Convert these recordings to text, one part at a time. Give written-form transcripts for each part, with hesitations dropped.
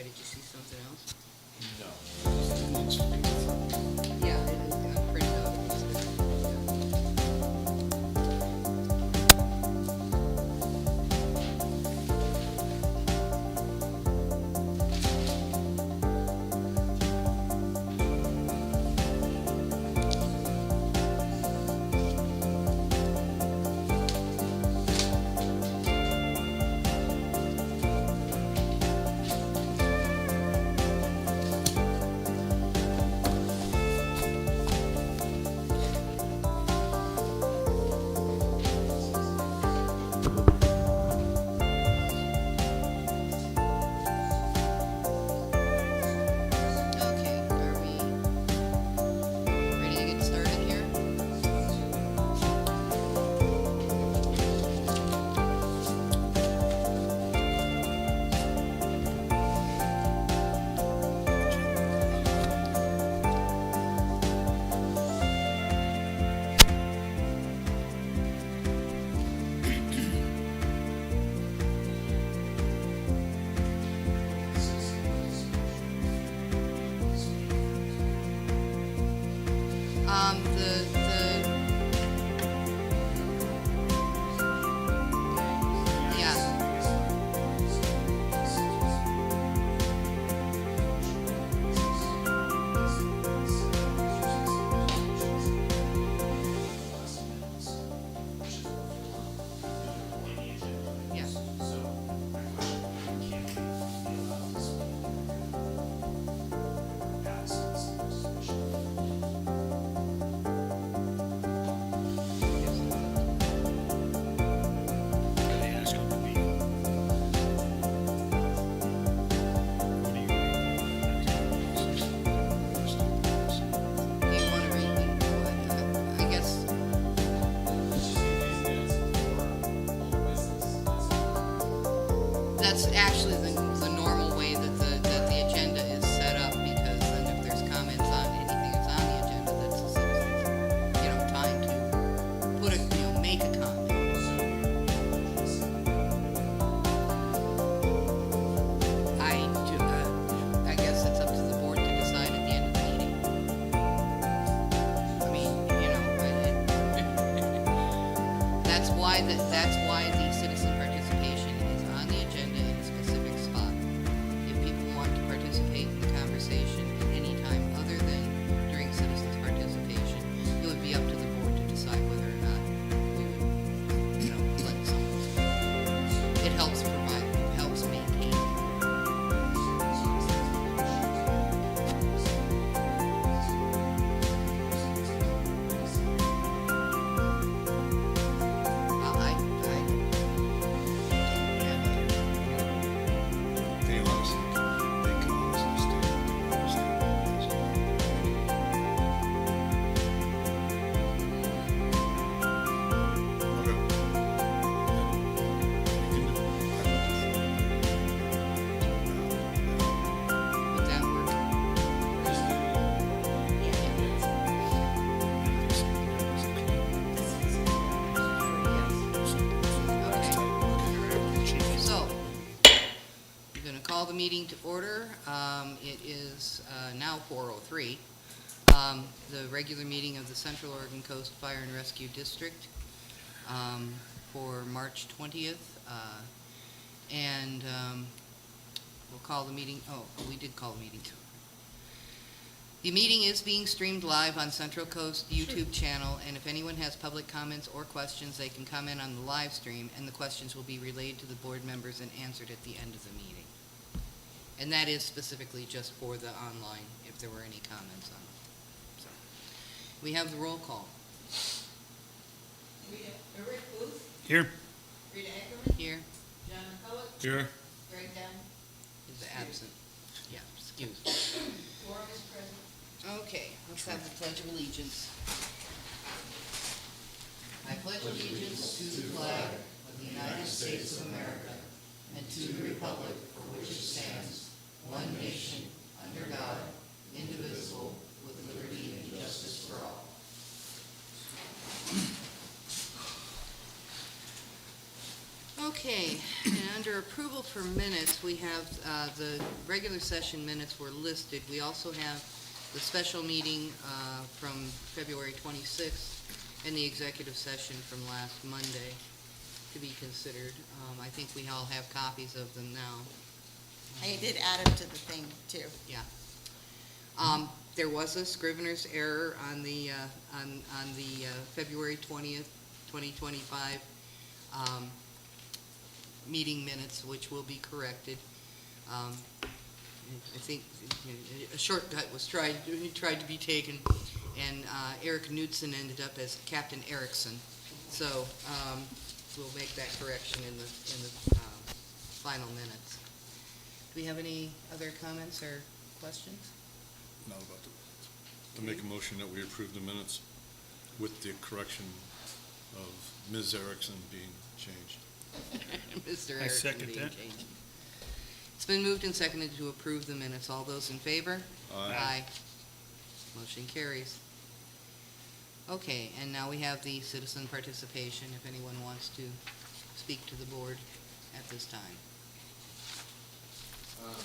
Why, did you see something else? No. Yeah, it is printed out. Okay, are we ready to get started here? Yeah, yeah. They ask them to be. Do you want to read what, I guess, that's actually the normal way that the agenda is set up, because then if there's comments on anything that's on the agenda, that's the citizens, time to put it, make a comment. I guess it's up to the board to decide at the end of the meeting. I mean, that's why the citizen participation is on the agenda in a specific spot. If people want to participate in the conversation at any time other than during citizens participation, it would be up to the board to decide whether or not we would, let someone speak. It helps maintain. They honestly, they can honestly Would that work? So, I'm going to call the meeting to order. It is now 4:03. The regular meeting of the Central Oregon Coast Fire and Rescue District for March 20th. And we'll call the meeting, we did call the meeting to order. The meeting is being streamed live on Central Coast YouTube channel, and if anyone has public comments or questions, they can comment on the live stream, and the questions will be relayed to the board members and answered at the end of the meeting. And that is specifically just for the online, if there were any comments on it. So, we have the roll call. Rick Booth, Here. Rita Eckerman, Here John McCullough, Here. Greg Dunn, is absent. Yeah, excuse me. Quorum is present. Okay, let's have the Pledge of Allegiance. I pledge allegiance to the flag of the United States of America and to the republic for which it stands, one nation, under God, indivisible, with liberty and justice for all. Okay, and under under approval for minutes, we have the regular session minutes were listed. We also have the special meeting from February 26th and the executive session from last Monday to be considered. I think we all have copies of them now. I did add them to the thing, too. There was a scrivener's error on the February 20th, 2025 meeting minutes, which will be corrected. I think a shortcut was tried to be taken, and Eric Knudsen ended up as Captain Erickson. So we'll make that correction in the final minutes. Do we have any other comments or questions? Not about to make a motion that we approve the minutes with the correction of Ms. Erickson being changed. Mr. I Erickson second being that. changed. It's been moved and seconded to approve the minutes. All those in favor? Aye. Motion carries. Okay, and now we have the citizen participation, if anyone wants to speak to the board at this time. And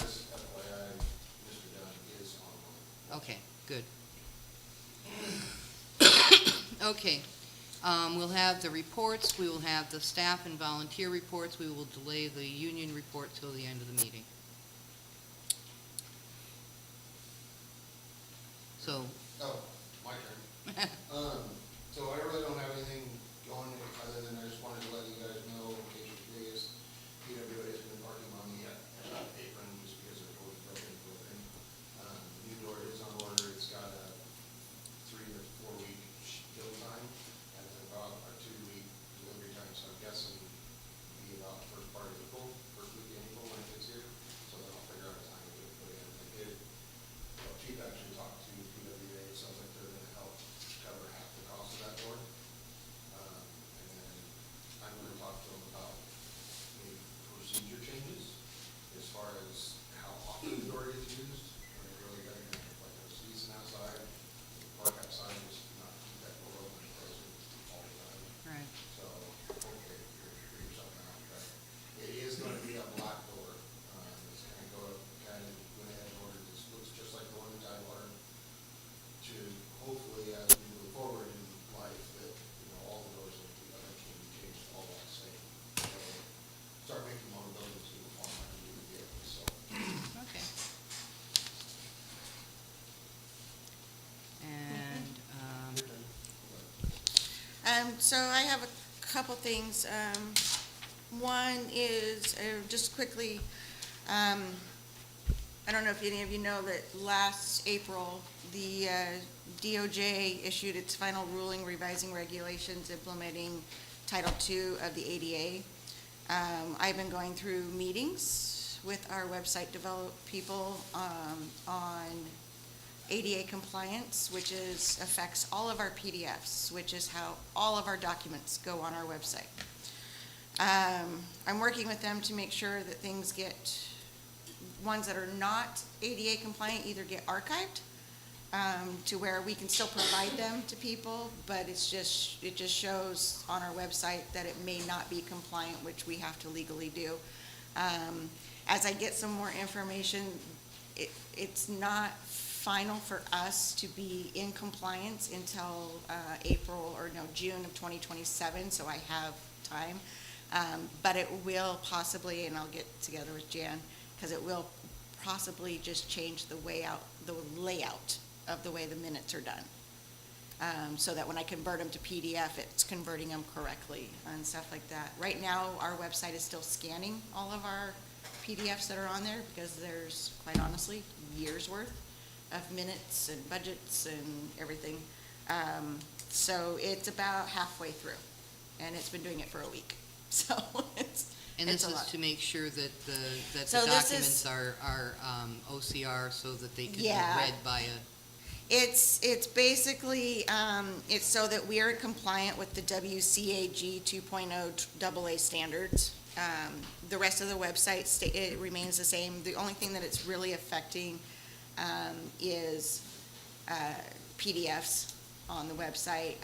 just FYI, Mr. Dunn is online. Okay, good. Okay, we'll have the reports, we will have the staff and volunteer reports, we will delay the union report till the end of the meeting. So, Oh, my turn. So I really don't have anything going other than I just wanted to let you guys know, in case you're curious, PWA has been parking on the apron just because they're totally broken. New door is on order. It's got a 3 to 4 week build time and about a 2 week delivery time. So I'm guessing it'll be about first part of April, first week in April when it gets here. So then I'll figure out a time to get it put in. I did. Chief actually talked to PWA. It sounds like they're going to help cover half the cost of that door. And then I'm going to talk to them about maybe procedure changes as far as how often the door gets used. And they really got to like there's season outside, park outside, just not keep that door open and frozen all the time. right, So, okay, you're yourself on track. It is going to be a black door. It's going to go, kind of went ahead and ordered, this looks just like the one in Tidewater. To hopefully, as we move forward in life, that, all the doors will be eventually be changed all the same. So, start making one of those and see what form I can do to get it, so. okay. And, So I have a couple things. One is, just quickly, I don't know if any of you know that last April, the DOJ issued its final ruling revising regulations implementing Title II of the ADA. I've been going through meetings with our website people on ADA compliance, which affects all of our PDFs, which is how all of our documents go on our website. I'm working with them to make sure that things ones that are not ADA compliant either get archived to where we can still provide them to people, but it just shows on our website that it may not be compliant, which we have to legally do. As I get some more information, it's not final for us to be in compliance until June of 2027, so I have time. But it will possibly, and I'll get together with Jan, because it will possibly just change the layout of the way the minutes are done. So that when I convert them to PDF, it's converting them correctly and stuff like that. Right now, our website is still scanning all of our PDFs that are on there because there's, quite honestly, years worth of minutes and budgets and everything. So it's about halfway through, and it's been doing it for a week. So and it's this a is lot. to make sure that the So this is- documents are OCR so that they can be Yeah. read by a, It's basically, it's so that we are compliant with the WCAG 2.0 AA standards. The rest of the website, it remains the same. The only thing that it's really affecting is PDFs. on the website.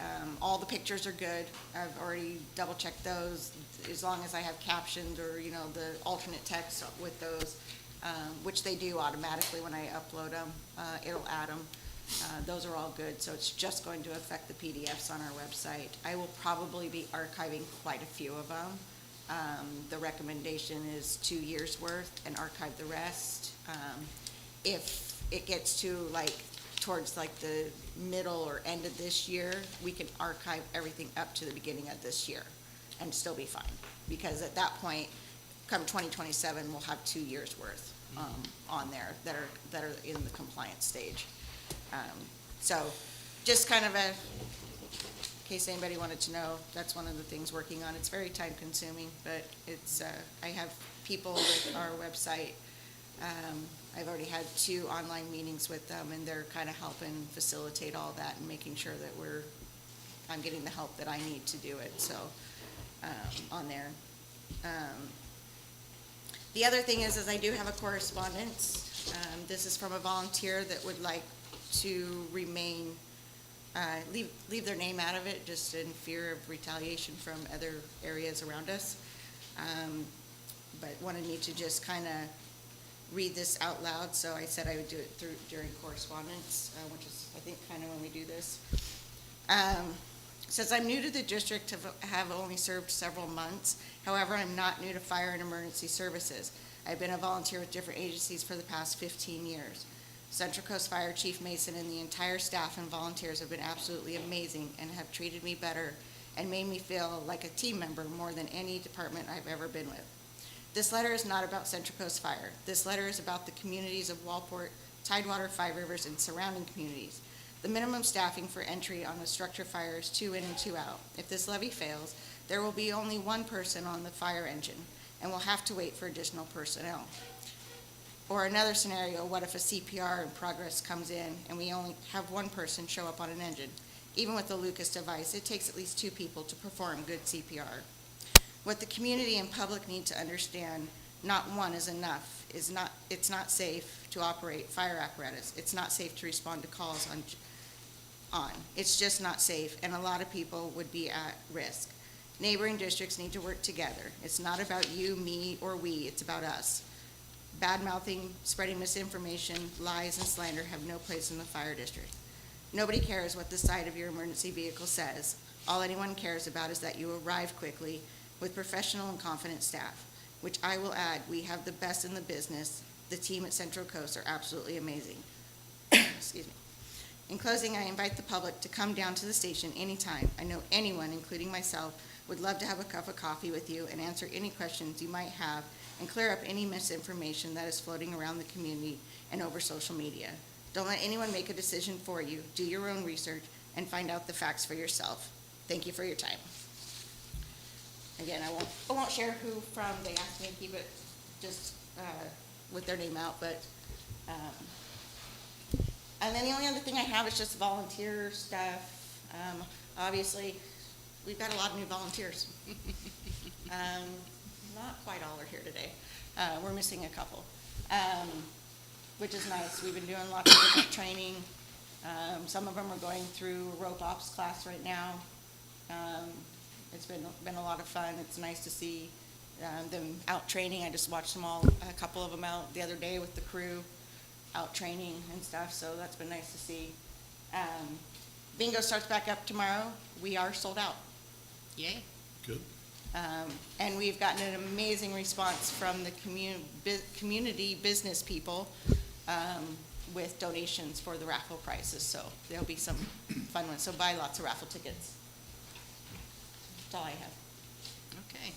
All the pictures are good. I've already double-checked those, as long as I have captions or, the alternate text with those, which they do automatically when I upload them. It'll add them. Those are all good, so it's just going to affect the PDFs on our website. I will probably be archiving quite a few of them. The recommendation is 2 years' worth and archive the rest. If it gets to towards the middle or end of this year, we can archive everything up to the beginning of this year and still be fine. Because at that point, come 2027, we'll have 2 years' worth on there that are in the compliance stage. So just kind of in case anybody wanted to know, that's one of the things working on. It's very time consuming, but I have people with our website. I've already had 2 online meetings with them, and they're kind of helping facilitate all that and making sure that I'm getting the help that I need to do it, so, on there. The other thing is I do have a correspondence. This is from a volunteer that would like to remain, leave their name out of it, just in fear of retaliation from other areas around us. But wanted me to just kind of read this out loud, so I said I would do it during correspondence, which is, I think, kind of when we do this. Says, I'm new to the district, have only served several months. However, I'm not new to fire and emergency services. I've been a volunteer with different agencies for the past 15 years. Central Coast Fire Chief Mason and the entire staff and volunteers have been absolutely amazing and have treated me better and made me feel like a team member more than any department I've ever been with. This letter is not about Central Coast Fire. This letter is about the communities of Walport, Tidewater, Five Rivers, and surrounding communities. The minimum staffing for entry on a structure fire is 2 in and 2 out. If this levy fails, there will be only 1 person on the fire engine, and we'll have to wait for additional personnel. Or another scenario, what if a CPR in progress comes in and we only have 1 person show up on an engine? Even with the Lucas device, it takes at least 2 people to perform good CPR. What the community and public need to understand, not 1 is enough. It's not safe to operate fire apparatus. It's not safe to respond to calls on. It's just not safe, and a lot of people would be at risk. Neighboring districts need to work together. It's not about you, me, or we. It's about us. Bad-mouthing, spreading misinformation, lies, and slander have no place in the fire district. Nobody cares what the side of your emergency vehicle says. All anyone cares about is that you arrive quickly with professional and confident staff, which I will add, we have the best in the business. The team at Central Coast are absolutely amazing. Excuse me. In closing, I invite the public to come down to the station anytime. I know anyone, including myself, would love to have a cup of coffee with you and answer any questions you might have and clear up any misinformation that is floating around the community and over social media. Don't let anyone make a decision for you. Do your own research and find out the facts for yourself. Thank you for your time. Again, I won't share who from. They asked me to keep it just with their name out, but and then the only other thing I have is just volunteer stuff. Obviously, we've got a lot of new volunteers. Not quite all are here today. We're missing a couple, which is nice. We've been doing lots of different training. Some of them are going through a rope ops class right now. It's been a lot of fun. It's nice to see them out training. I just watched them all, a couple of them out the other day with the crew, out training and stuff, so that's been nice to see. Bingo starts back up tomorrow. We are sold out. Yay. Good. And we've gotten an amazing response from the community business people with donations for the raffle prizes, so there'll be some fun ones. So buy lots of raffle tickets. That's all I have. Okay.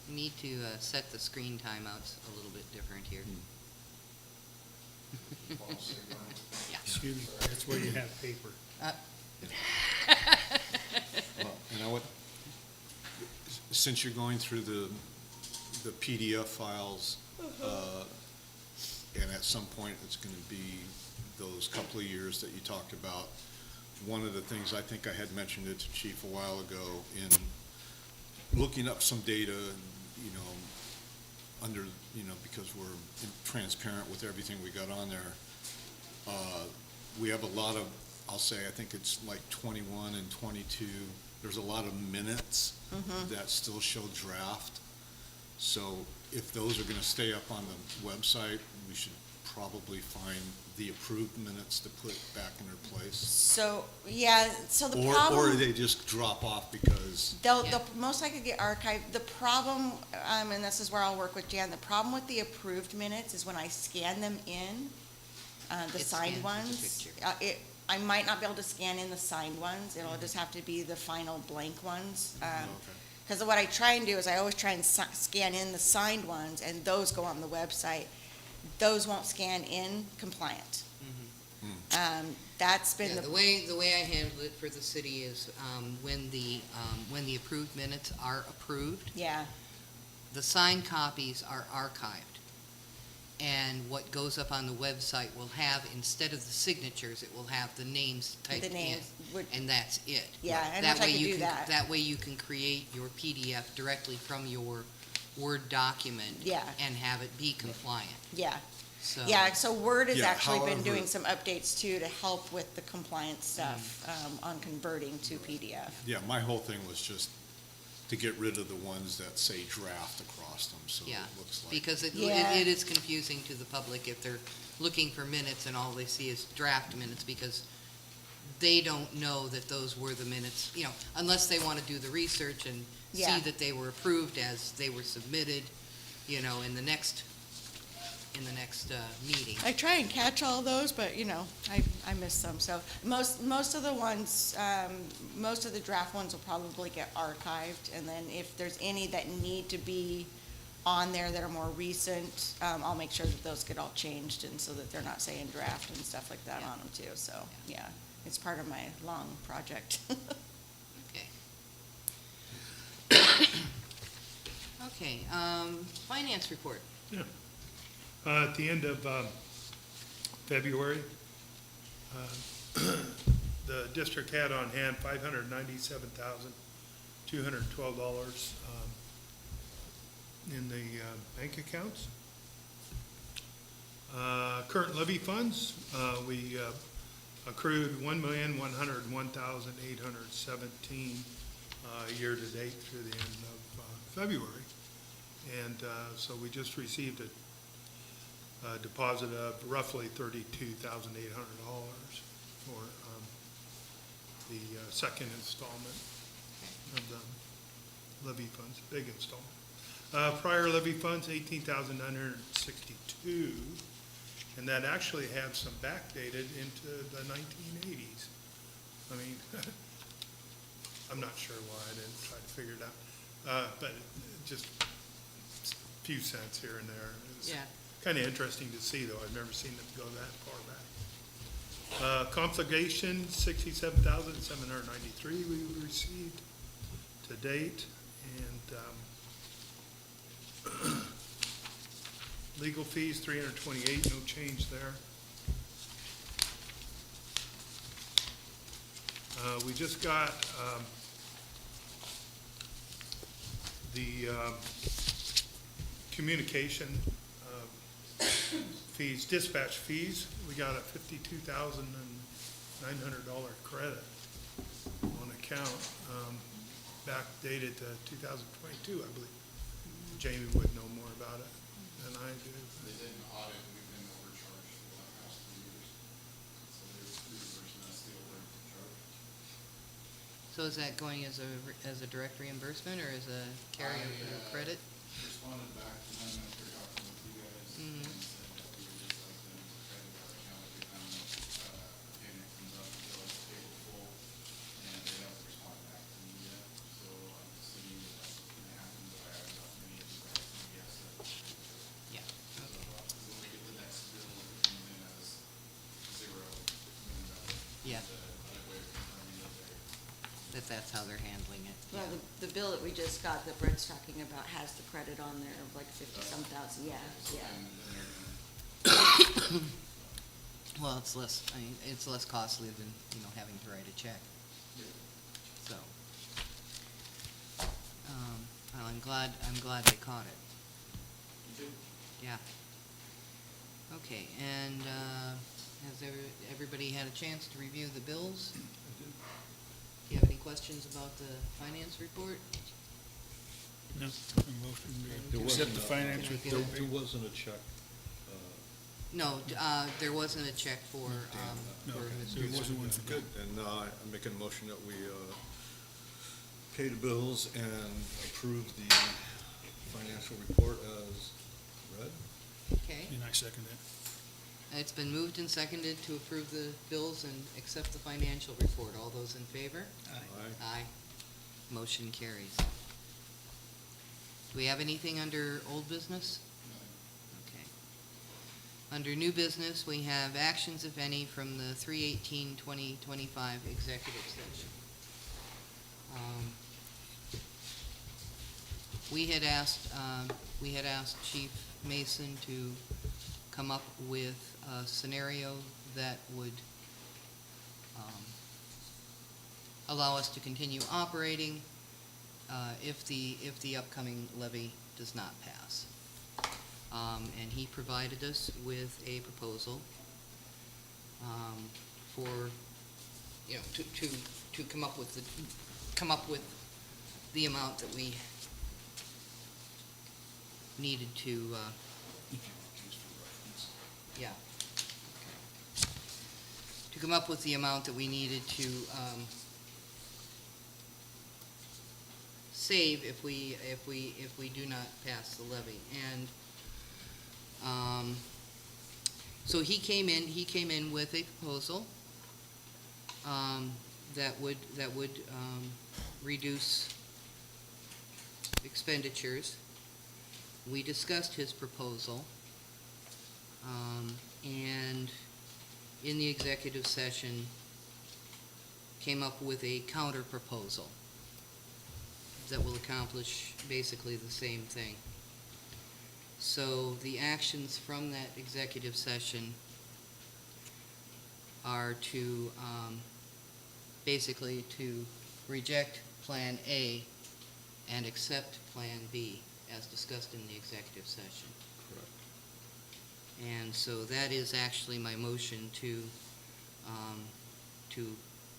We need to set the screen timeouts a little bit different here. Yeah. Excuse me, that's where you have paper. Well, you know what? Since you're going through the PDF files, and at some point it's going to be those couple of years that you talked about, one of the things I think I had mentioned it to Chief a while ago in looking up some data, because we're transparent with everything we got on there. We have a lot of I'll say, I think it's like 21 and 22, there's a lot of minutes that still show draft. So if those are going to stay up on the website, we should probably find the approved minutes to put back in their place. So, yeah, so the Or problem. they just drop off because, They'll Yeah. most likely get archived. The problem, and this is where I'll work with Jan, the problem with the approved minutes is when I scan them in, the It signed scans ones, the picture. I might not be able to scan in the signed ones. It'll just have to be the final blank ones. okay. Because what I try and do is I always try and scan in the signed ones, and those go on the website. Those won't scan in compliant. That's been Yeah, the. the way I handle it for the city is, when the approved minutes are approved, Yeah, the signed copies are archived. And what goes up on the website will have, instead of the signatures, it will have the names typed the in. names would, And that's it. yeah, and That wish I way could you do can- that. That way you can create your PDF directly from your Word document. Yeah. And have it be compliant, Yeah. so. Yeah, so Word has Yeah, actually been however- doing some updates too to help with the compliance stuff on converting to PDF. Yeah, my whole thing was just to get rid of the ones that say draft across them, so Yeah, it looks like. Because Yeah. it is confusing to the public if they're looking for minutes and all they see is draft minutes, because they don't know that those were the minutes, unless they want to do the research and Yeah. see that they were approved as they were submitted, in the next meeting. I try and catch all those, but I miss some. So most of the ones, most of the draft ones will probably get archived. And then if there's any that need to be on there that are more recent, I'll make sure that those get all changed and so that they're not saying draft and stuff like that Yeah. on them too. So, yeah, it's part of my long project. Okay. Okay, finance report. At the end of February, the district had on hand $597,212 in the bank accounts. Current levy funds, we accrued $1,101,817 year-to-date through the end of February. And so we just received a deposit of roughly $32,800 for the second installment of the levy funds, big installment. Prior levy funds, $18,962, and that actually had some backdated into the 1980s. I mean, I'm not sure why, I didn't try to figure it out, but just a few cents here and there. It's Yeah. kind of interesting to see, though. I've never seen them go that far back. Conflagration, $67,793 we received to date, and legal fees, $328, no change there. We just got the communication fees, dispatch fees. We got a $52,900 credit on account, backdated to 2022, I believe. Jamie would know more about it than I do. They did an audit, we've been overcharged for the past 2 years. So they're reimbursing us the overcharge. So is that going as a direct reimbursement or as a carryover credit? Responded back to them after talking with you guys and Mhm. said that we would just like them to credit our account every time a payment comes up until it's paid full. And they haven't responded back to me yet, so I'm assuming that that's what's gonna happen, but I haven't talked to any of you guys, and yes, Yeah. so, when we get the next bill, it comes in as $0. Yeah. That way of confirming that they're That's how they're handling it. Well, Yeah. the bill that we just got that Brett's talking about has the credit on there of like 50-some thousand, yeah. and they're gonna Well, it's less costly than, having to write a check. So, well, I'm glad they caught it. Yeah. Okay, and, Has everybody had a chance to review the bills? Do you have any questions about the finance report? No, a motion to accept the finance Can I get report. There wasn't a check. No, there wasn't a check for, No, for okay. Mr. There wasn't one for Good, and I'm making a motion that we pay the bills and approve the financial report as read. Okay, And I second that. it's been moved and seconded to approve the bills and accept the financial report. All those in favor? Aye. Aye. Motion carries. Do we have anything under old business? Okay. Under new business, we have actions, if any, from the 3/18/2025 executive session. We had asked Chief Mason to come up with a scenario that would allow us to continue operating if the upcoming levy does not pass. And he provided us with a proposal for, to come up with the amount that we needed to, yeah. Okay. To come up with the amount that we needed to save if we do not pass the levy. And so he came in with a proposal that would reduce expenditures. We discussed his proposal, and in the executive session, came up with a counter proposal that will accomplish basically the same thing. So the actions from that executive session are to, basically to reject Plan A and accept Plan B as discussed in the executive session. Correct. And so that is actually my motion to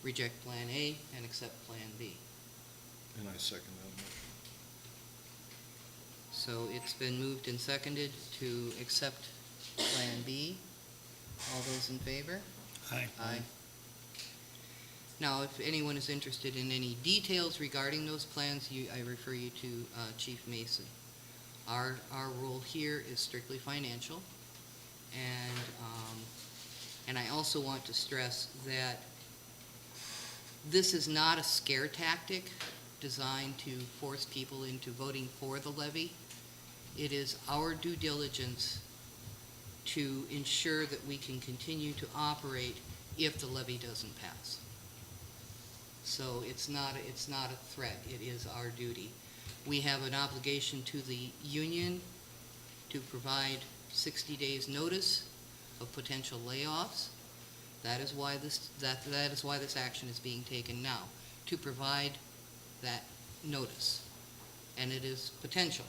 reject Plan A and accept Plan B. And I second that motion. So it's been moved and seconded to accept Plan B. All those in favor? Aye. Aye. Now, if anyone is interested in any details regarding those plans, I refer you to Chief Mason. Our role here is strictly financial, and I also want to stress that this is not a scare tactic designed to force people into voting for the levy. It is our due diligence to ensure that we can continue to operate if the levy doesn't pass. So it's not a threat, it is our duty. We have an obligation to the union to provide 60 days notice of potential layoffs. That is why this action is being taken now, to provide that notice. And it is potential,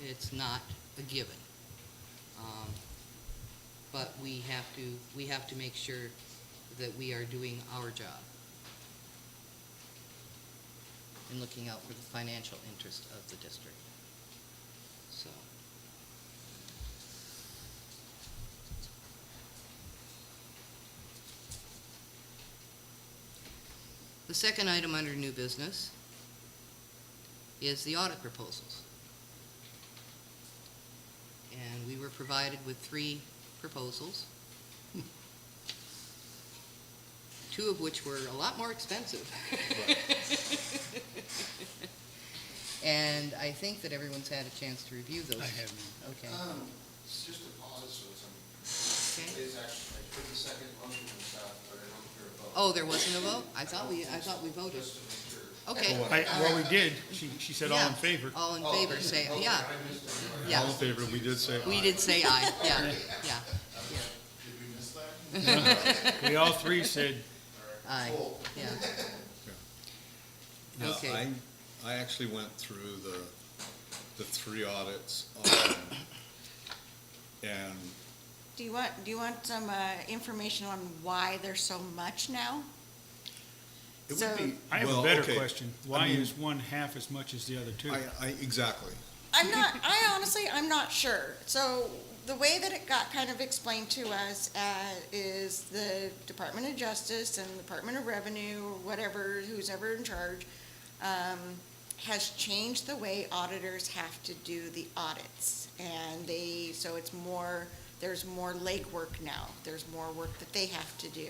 it's not a given. But we have to make sure that we are doing our job and looking out for the financial interest of the district. So. The second item under new business is the audit proposals. And we were provided with 3 proposals, 2 of which were a lot more expensive. And I think that everyone's had a chance to review those. I haven't. Okay. It's just a pause, so Okay. it's actually, I took the second motion and stuff, but I don't hear a vote. Oh, there wasn't a vote? I thought we voted. Just to make sure. Okay. Well, we did. She said all in Yeah. favor. All in favor, say, Okay, yeah, I missed it. yeah. All in favor, we did say aye. We did say aye, yeah, yeah. Did we miss that? We all 3 said, Aye, Cool. yeah. Now, Okay. I actually went through the 3 audits, and Do you want some information on why there's so much now? It So- would be. I have a well, better okay. question. I Why mean, is one half as much as the other two? Exactly. I'm not sure. So the way that it got kind of explained to us is the Department of Justice and the Department of Revenue, or whatever, who's ever in charge, has changed the way auditors have to do the audits. And so it's more, there's more legwork now. There's more work that they have to do.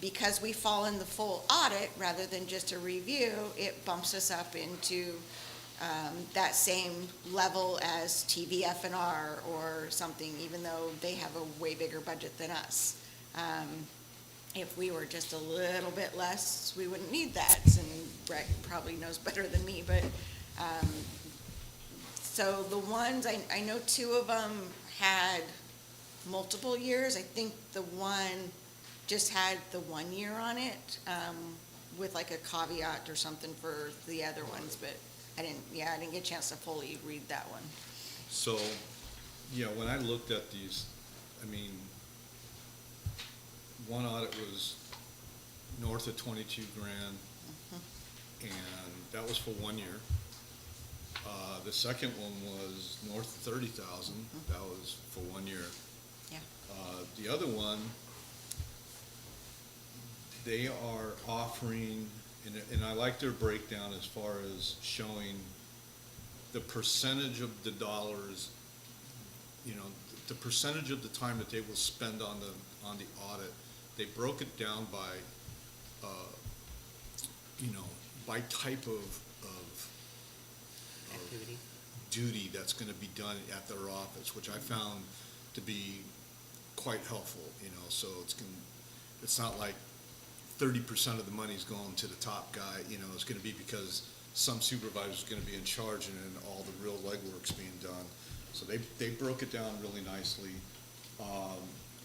Because we fall in the full audit rather than just a review, it bumps us up into that same level as TVF&R or something, even though they have a way bigger budget than us. If we were just a little bit less, we wouldn't need that, and Brett probably knows better than me, but, so the ones, I know two of them had multiple years. I think the one just had the 1 year on it, with like a caveat or something for the other ones, but I didn't get a chance to fully read that one. So, when I looked at these, I mean, one audit was north of 22 grand, and that was for 1 year. The second one was north of 30,000, that was for 1 year. Yeah. The other one, they are offering, and I like their breakdown as far as showing the percentage of the dollars, the percentage of the time that they will spend on the audit. They broke it down by, by type of Activity. duty that's gonna be done at their office, which I found to be quite helpful, so it's not like 30% of the money's going to the top guy, it's gonna be because some supervisor's gonna be in charge and then all the real legwork's being done. So they broke it down really nicely.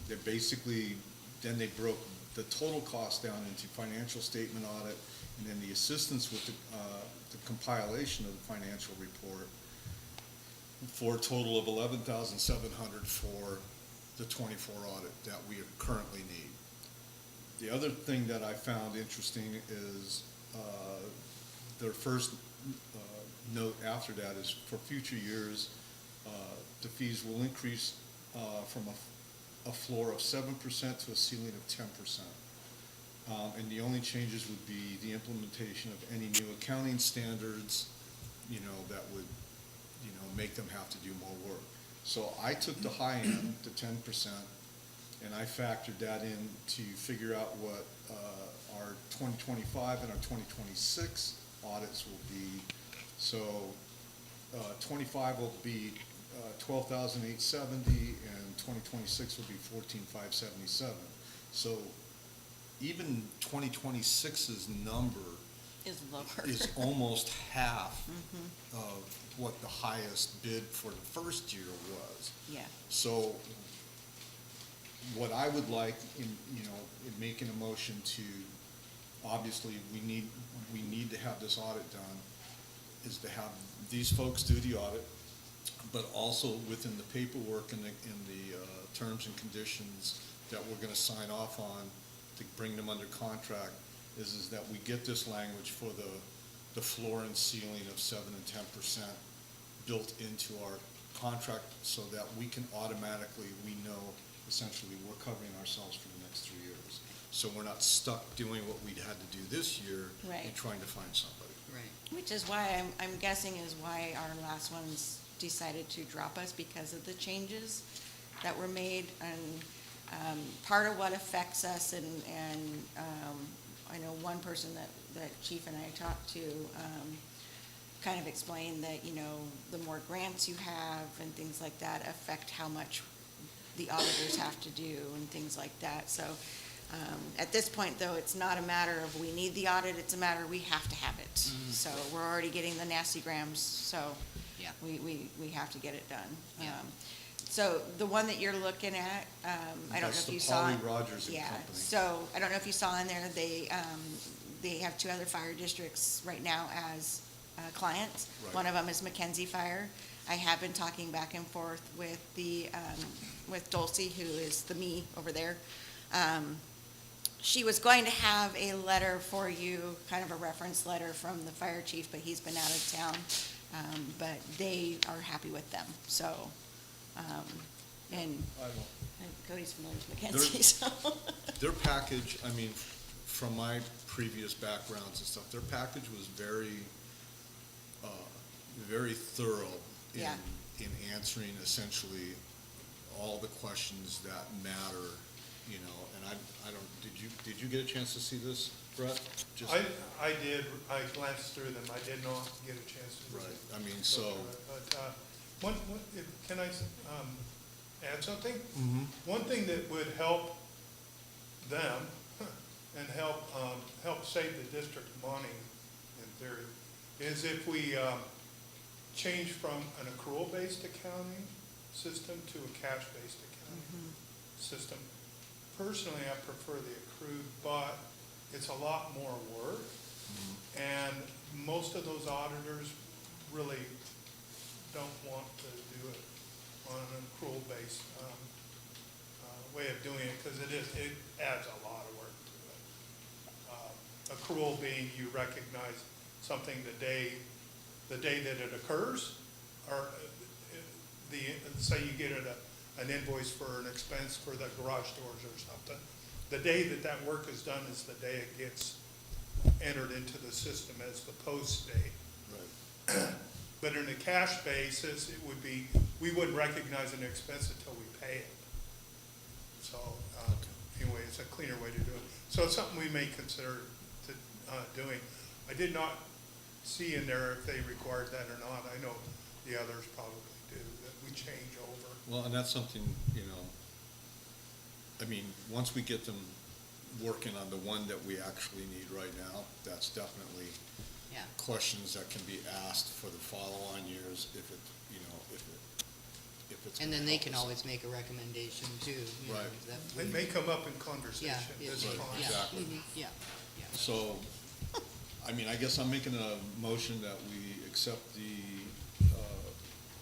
They basically, then they broke the total cost down into financial statement audit and then the assistance with the compilation of the financial report for a total of $11,700 for the 24 audit that we currently need. The other thing that I found interesting is their first note after that is for future years, the fees will increase from a floor of 7% to a ceiling of 10%. And the only changes would be the implementation of any new accounting standards, that would, make them have to do more work. So I took the high end, the 10%, and I factored that in to figure out what our 2025 and our 2026 audits will be. So 25 will be 12,870, and 2026 will be 14,577. So even 2026's number Is lower. is almost half of what the highest bid for the first year was. Yeah. So what I would like in making a motion to, obviously, we need to have this audit done, is to have these folks do the audit, but also within the paperwork and the terms and conditions that we're gonna sign off on to bring them under contract, is that we get this language for the floor and ceiling of 7 and 10% built into our contract, so that we can automatically, we know essentially we're covering ourselves for the next 3 years. So we're not stuck doing what we'd had to do this year Right. and trying to find somebody. Right. Which is why I'm guessing is why our last ones decided to drop us, because of the changes that were made. And part of what affects us, and I know one person that Chief and I talked to kind of explained that, the more grants you have and things like that affect how much the auditors have to do and things like that. So at this point, though, it's not a matter of we need the audit, it's a matter we have to have it. So we're already getting the nasty grams, so Yeah. we have to get it done. Yeah. So the one that you're looking at, I don't know That's if the you saw. Polly Rogers and Yeah, Company. so I don't know if you saw in there, they have two other fire districts right now as clients. Right. One of them is Mackenzie Fire. I have been talking back and forth with with Dulcie, who is the me over there. She was going to have a letter for you, kind of a reference letter from the fire chief, but he's been out of town. But they are happy with them, so, and I don't- Cody's familiar with Mackenzie, so. Their package, I mean, from my previous backgrounds and stuff, their package was very, very thorough in, Yeah. in answering essentially all the questions that matter, you know, and I don't, did you get a chance to see this, Brett? Just- I did, I glanced through them, I did not get a chance to. Right, I mean, so, But, can I, add something? One thing that would help them and help save the district money, in theory, is if we, change from an accrual-based accounting system to a cash-based accounting system. Personally, I prefer the accrued, but it's a lot more work. And most of those auditors really don't want to do it on an accrual-based way of doing it, because it adds a lot of work to it. Accrual being you recognize something the day that it occurs, or say you get an invoice for an expense for the garage doors or something. The day that work is done is the day it gets entered into the system as the post date. right. But in a cash basis, it would be, we wouldn't recognize an expense until we pay it. So, anyway, it's a cleaner way to do it. So it's something we may consider doing. I did not see in there if they required that or not. I know the others probably do, that we change over. Well, and that's something, you know, I mean, once we get them working on the one that we actually need right now, that's definitely Yeah. questions that can be asked for the follow-on years if it, you know, if it's. And gonna then they help can us. always make a recommendation too. You know, Right. that It may come up in Yeah, conversation, it's yeah, fine. yeah, Exactly. yeah, yeah. So, I mean, I guess I'm making a motion that we accept the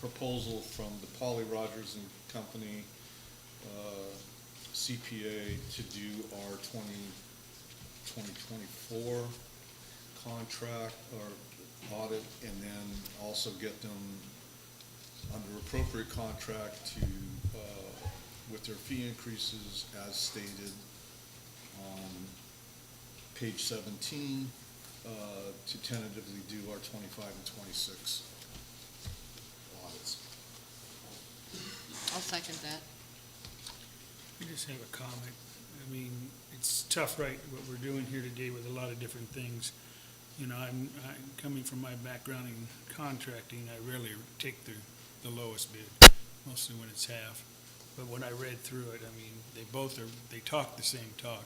proposal from the Polly Rogers and Company CPA to do our 2024 contract or audit, and then also get them under appropriate contract to, with their fee increases as stated on page 17, to tentatively do our 25 and 26 audits. I'll second that. I just have a comment. I mean, it's tough, right, what we're doing here today with a lot of different things. You know, I'm coming from my background in contracting, I rarely take the lowest bid, mostly when it's half. But when I read through it, I mean, they talk the same talk.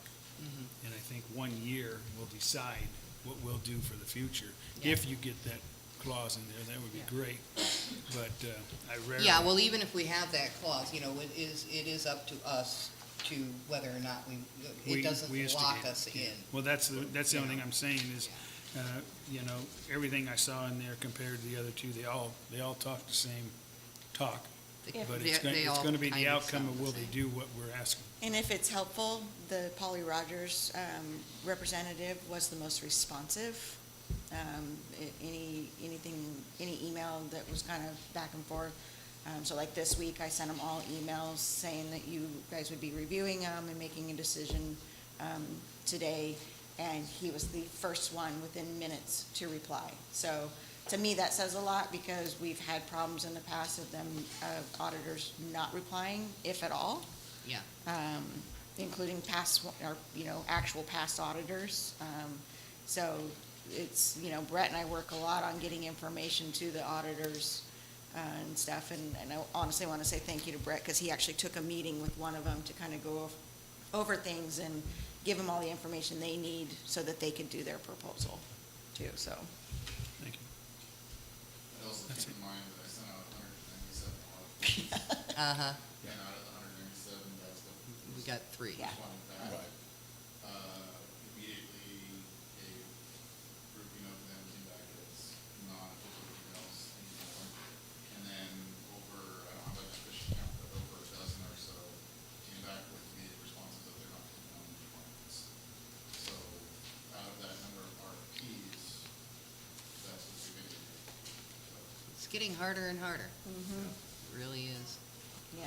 And I think 1 year will decide what we'll do for the future. Yeah. If you get that clause in there, that would be Yeah. great. But I rarely. Yeah, well, even if we have that clause, you know, it is up to us to whether or not it doesn't we lock instigate us it, yeah. in. Well, that's the only thing I'm saying is, Yeah. you know, everything I saw in there compared to the other two, they all talk the same talk. Yeah. But They- it's they all gonna be kind the of outcome sound of the will they same. do what we're asking. And if it's helpful, the Polly Rogers representative was the most responsive. Any email that was kind of back and forth. So like this week, I sent them all emails saying that you guys would be reviewing them and making a decision today. And he was the first one within minutes to reply. So to me, that says a lot because we've had problems in the past of auditors not replying, if at all. Yeah. Including past, or, you know, actual past auditors. So it's, you know, Brett and I work a lot on getting information to the auditors and stuff. And I honestly want to say thank you to Brett because he actually took a meeting with one of them to kind of go over things and give them all the information they need so that they could do their proposal too, so. Thank you. I also That's keep it. in mind that I sent out 197 audits, Uh-huh. and out of the 197, that's what We was got 3. Yeah. responding back. Right. Immediately, a grouping of them came back as non-official emails anymore. And then getting harder and harder. It really is. Yeah.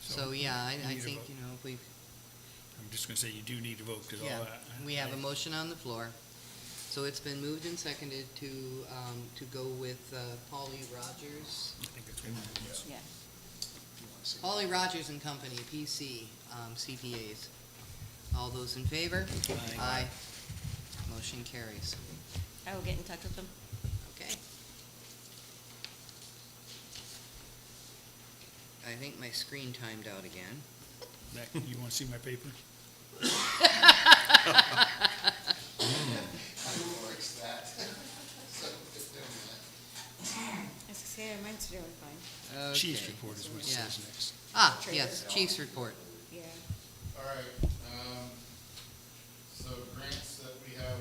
So, yeah, I need a think, vote. you know, if we, I'm just gonna say you do need to vote, because all yeah, that. we have a motion on the floor. So it's been moved and seconded to go with Pauly Rogers. I think that's what it is. Yeah. Pauly Rogers and Company, PC, CPAs. All those in favor? Aye. Motion carries. I will get in touch with them. Okay. I think my screen timed out again. Back, you wanna see my paper? Fix that. So, just doing that. As I say, mine's doing fine. Chief's Okay. report is what it Yeah. says next. Ah, yes, Chief's report. Yeah. All right, so grants that we have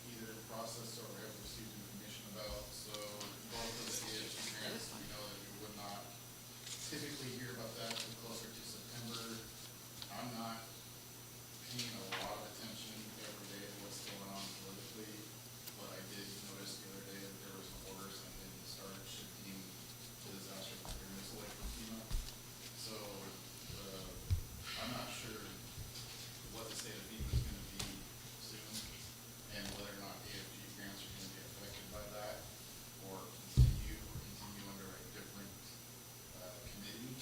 either processed or have received information about, so both of the AFG grants, we know that we would not typically hear about that until closer to September. I'm not paying a lot of attention every day to what's going on politically, but I did notice the other day that there was an order sent in to start shifting the disaster preparedness away from FEMA. So, I'm not sure what the state of FEMA is gonna be soon, and whether or not AFG grants are gonna be affected by that, or continue under a different, committee,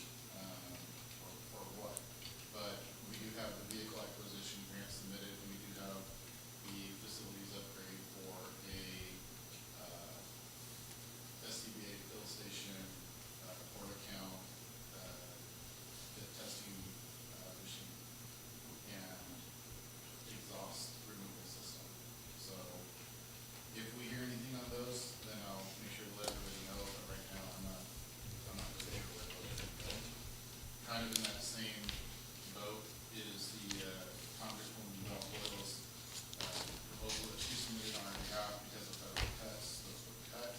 or what. But we do have the vehicle acquisition grant submitted, and we do have the facilities upgrade for a, SCBA fill station, port account, the testing, machine, and exhaust removal system. So if we hear anything on those, then I'll make sure to let everybody know, but right now I'm not really sure where those are going. Kind of in that same boat is the, Congresswoman Bell Boyle's, proposal that she submitted on our behalf because of federal cuts, those were cut.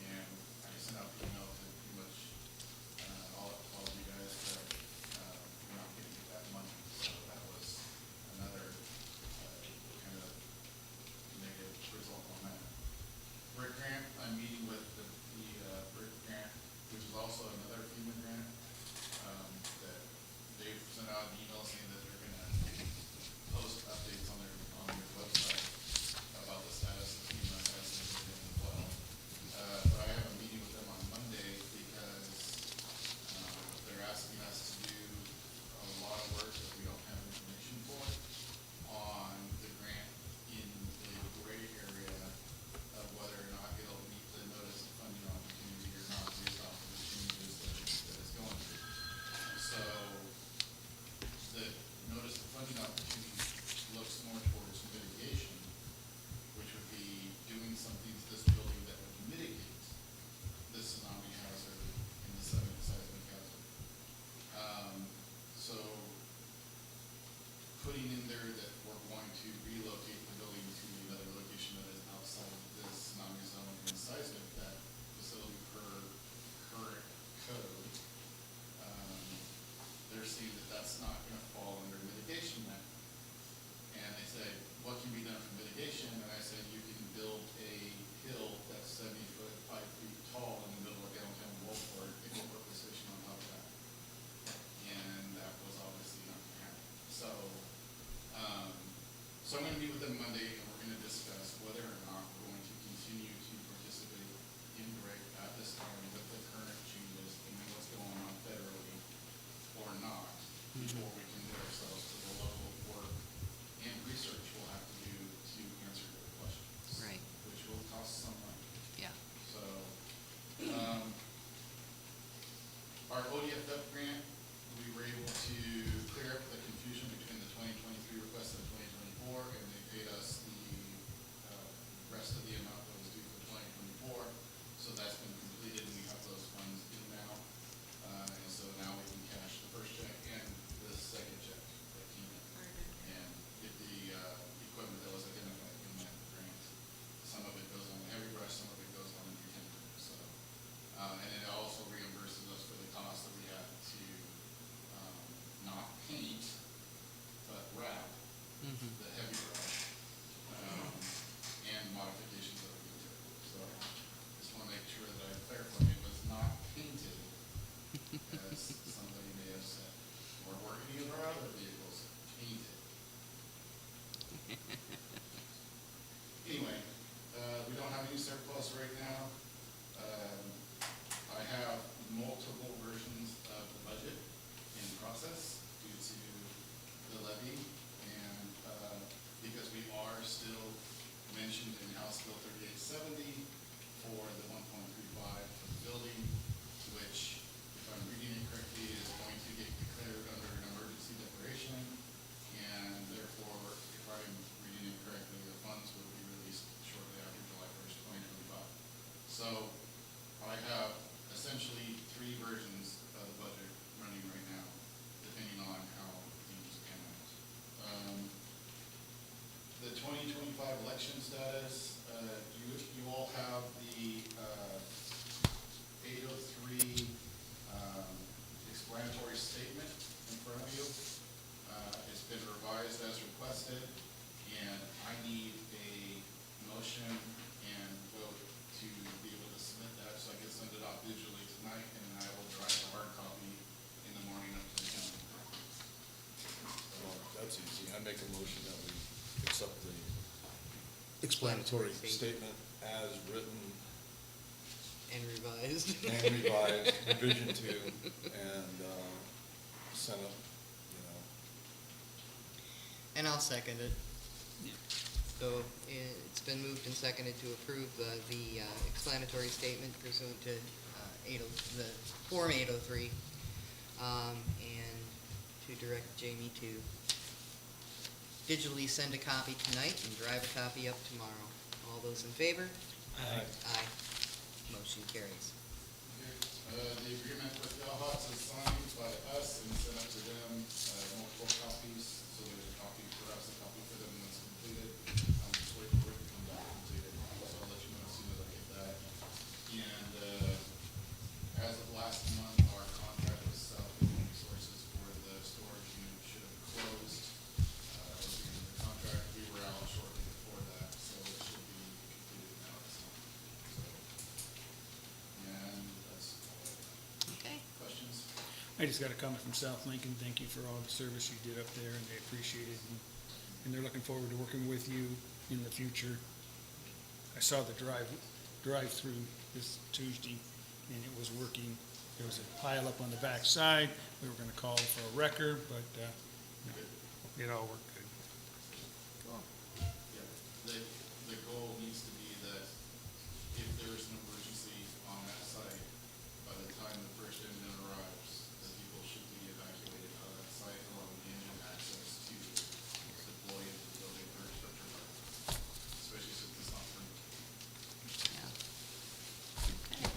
And I sent out the email to pretty much, all of you guys that, we're not getting that money. So that was another, kind of negative result on that. Brick grant, I'm meeting with the brick grant, which is also another FEMA grant, that they've sent out an email saying that they're gonna post updates on their website about the status of FEMA as as well. But I have a meeting with them on Monday because, they're asking us to do a lot of work that we don't have information for on the grant in the gray area of whether or not it'll meet the notice of funding opportunity or not based off of the changes that it's going through. So the notice of funding opportunity looks more towards mitigation, which would be doing something to this building that would mitigate the tsunami hazard and the seismic hazard. So putting in there that we're going to relocate the building to another location that is outside of this tsunami zone and seismic, that facility per current code, they're seeing that that's not gonna fall under mitigation then. And they say, what can be done for mitigation? And I said, you can build a hill that's 70 foot, 5 feet tall in the middle of downtown Wolford, and a work station on top of that. And that was obviously not gonna happen. So I'm gonna meet with them Monday, and we're gonna discuss whether or not we're going to continue to participate in BRIC at this time with the current changes and what's going on federally, or not, before we can get ourselves to the level of work and research we'll have to do to answer their questions. Right. Which will cost some money. Yeah. So, our ODFF grant, we were able to clear up the confusion between the 2023 request and the 2024, and they paid us the, rest of the amount that was due for 2024. So that's been completed, and we have those funds in now. And so now we can cash the first check and the second motion and vote to be able to submit that, so I can send it off digitally tonight, and then I will drive a hard copy in the morning up to the county. Well, that's easy. I make a motion that we accept the Explanatory explanatory statement as written And revised. and revised, revision two, and, send it, you know. And I'll second it. So it's been moved and seconded to approve the explanatory statement pursuant to the Form 803, and to direct Jamie to digitally send a copy tonight and drive a copy up tomorrow. All those in favor? Aye. Aye. Motion carries. The agreement with Yahats is signed by us and sent up to them, multiple copies, so there's a copy for us, a copy for them when it's completed. I'm just waiting for it to come back completed, so I'll let you know as soon as I get that. And, as of last month, our contract with South Human Resources for the storage unit should have closed. At the end of the contract, we were out shortly before that, so it should be completed now this month. So, and that's all I have. Okay. Questions? I just got a comment from South Lincoln. Thank you for all the service you did up there, and they appreciate it. And they're looking forward to working with you in the future. I saw the drive-through this Tuesday, and it was working. There was a pile up on the back side. We were gonna call for a wrecker, but, no, it all worked good. Yeah, the goal needs to be that if there is an emergency on that site, by the time the first engine arrives, the people should be evacuated out of that site, allowing the engine access to deploy into the building for structure work, especially since it's not permitted. Yeah.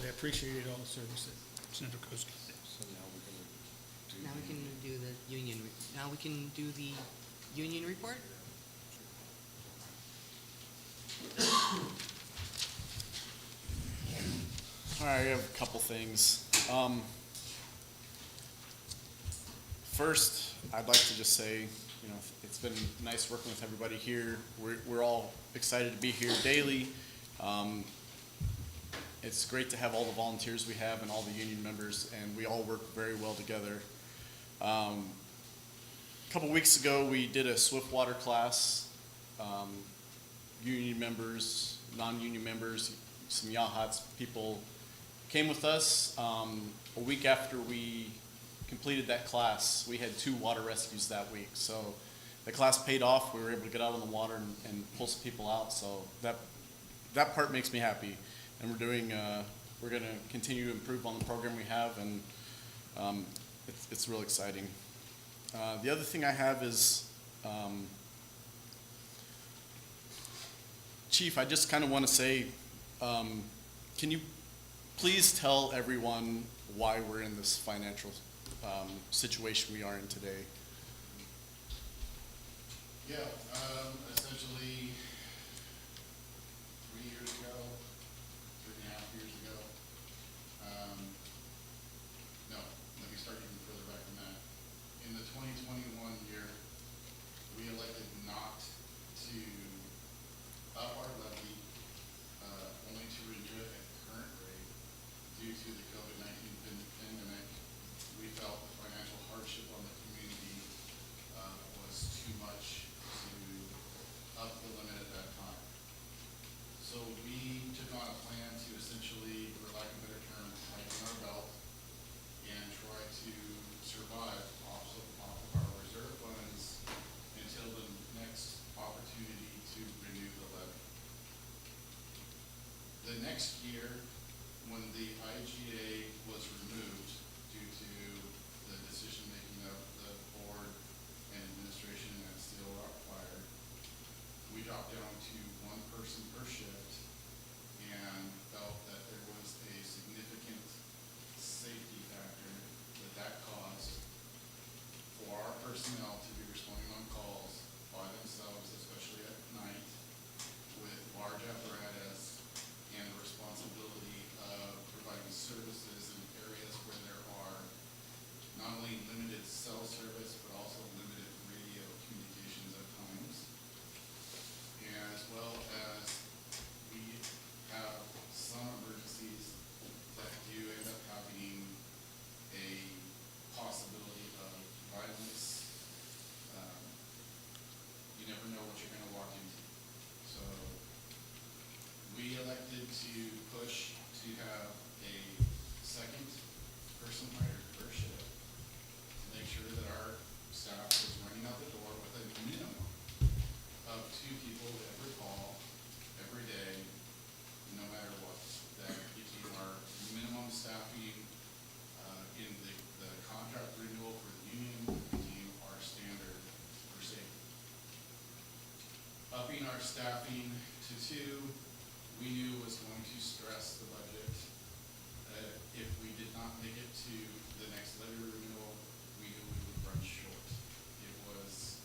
They appreciated all the service that Central Coast gave. So now we're gonna do. Now we can do the union, now we can do the union report? All right, I have a couple things. First, I'd like to just say, you know, it's been nice working with everybody here. We're all excited to be here daily. It's great to have all the volunteers we have and all the union members, and we all work very well together. A couple weeks ago, we did a Swiftwater class. Union members, non-union members, some Yahats people came with us. A week after we completed that class, we had 2 water rescues that week. So the class paid off. We were able to get out on the water and pull some people out. So that part makes me happy. And we're going to continue to improve on the program we have, and it's real exciting. The other thing I have is, Chief, I just kind of want to say, can you please tell everyone why we're in this financial situation we are in today? Yeah, essentially, 3 years ago, 3.5 years ago, no, let me start even further back than that. In the 2021 year, we elected not to up our levy, only to renew it at the current rate due to the COVID-19 pandemic. We felt the financial hardship on the community was too much to up the limit at that time. So we took on a plan to essentially, for lack of a better term, tighten our belt and try to survive off of our reserve funds until the next opportunity to renew the levy. The next year, when the IGA was removed due to the decision-making of the board and administration at Steel Rock Fire, we dropped down to 1 person per shift and felt that there was a significant safety factor that caused for our personnel to be responding on calls by themselves, especially at night, with large apparatus and the responsibility of providing services in areas where there are not only limited cell service, but also limited radio communications at times, as well as our staffing to two, we knew was going to stress the budget. If we did not make it to the next levy renewal, we knew we would run short. It was